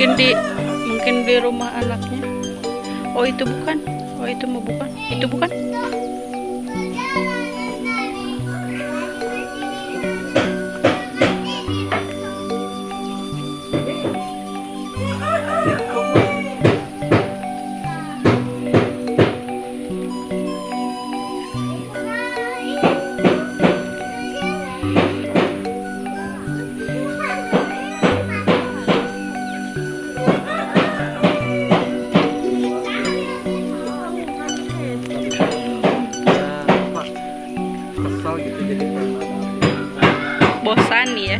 mungkin di rumah anaknya. Oh itu bukan. Oh itu mau bukan. Itu bukan. Bosan ya.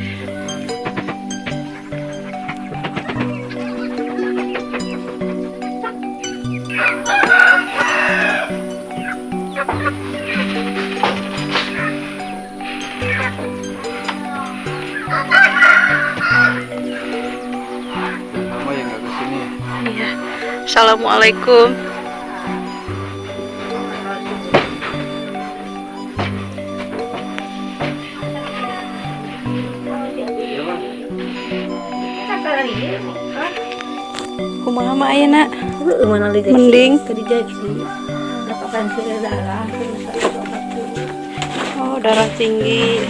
Mama yang nggak kesini. Iya. Assalamualaikum. Kumaha mah ayeuna? Mending. Oh, darah tinggi.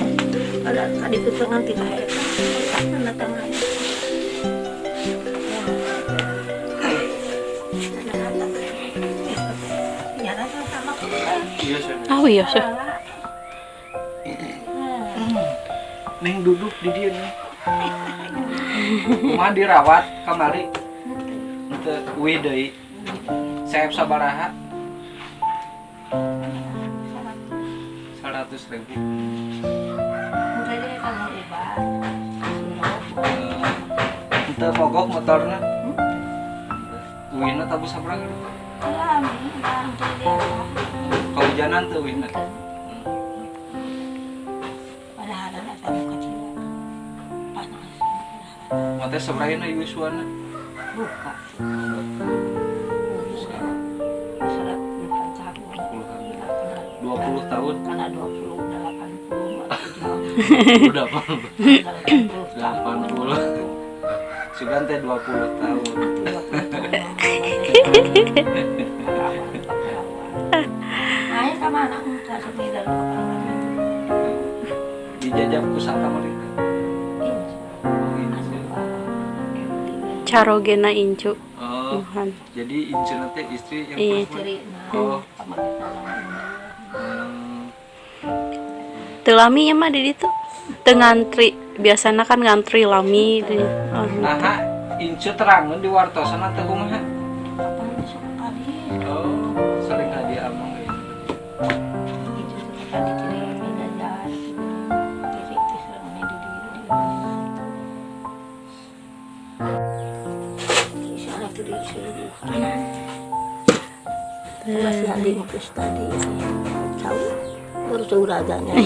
Oh iya sih. Neng duduk di dia nih. Kumaha dirawat kamari. Teu uwi deui. Saeb sabaraha? 100.000. Teu mogok motorna. Uwina tabu sabaraha? Kehujanan teu uwina. Mate sabaraha Yuswana? Buka. 20 tahun. Karena 20 udah 80. Sugan teh 20 tahun. Ayah sama anak muda sembilan Dijajak pusaka mereka. Carogena incu. Oh, Tuhan. jadi Incu teh istri yang Iya. perempuan. Oh. Teu lami ya mah di ditu. Teu ngantri. Biasana kan ngantri lami di. Oh, Nah, Incu terangeun di wartosna teh kumaha? Oh, sering hadiah amang ge. Masih ada ngepes tadi tahu baru tahu rajanya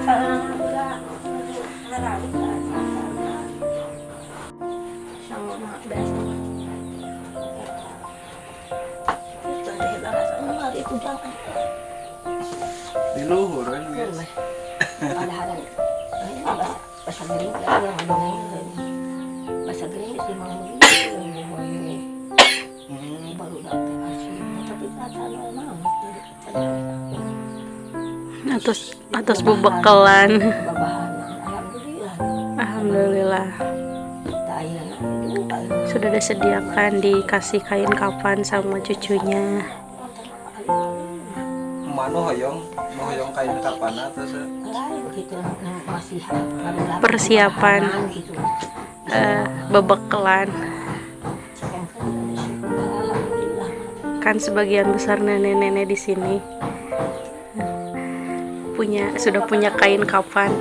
kalau udah ngerali sama mak biasa itu jangan Di luhur kan biasa. padahal bahasa gering yang ngomongin bahasa gering sih mau baru dapet asin tapi kata normal atas bebekalan. babahan Alhamdulillah. Sudah disediakan dikasih kain kafan sama cucunya. Manu hoyong kain kapana terus Persiapan bebekalan. Kan sebagian besar nenek-nenek di sini sudah punya kain kafan.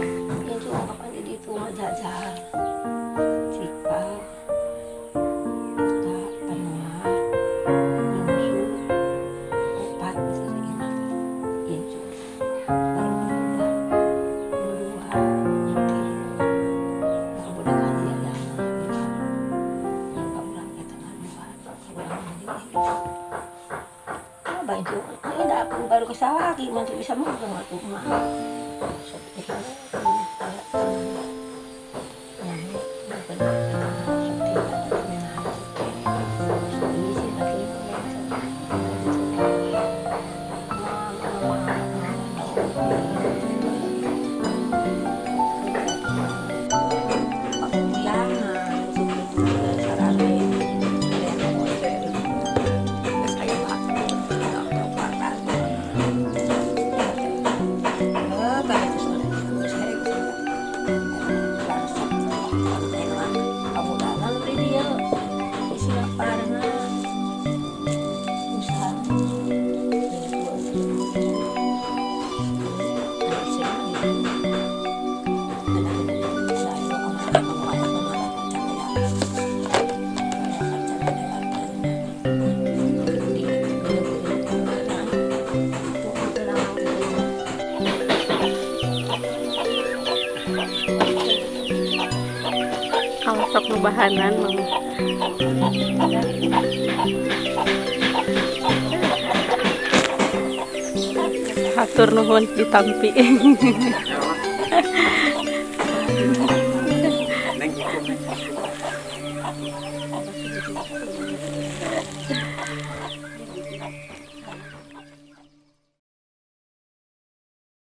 Baru ke sawah lagi masih bisa makan waktu mah. sok nubahanan mama. Hatur nuhun ditampi. Neng ikut neng.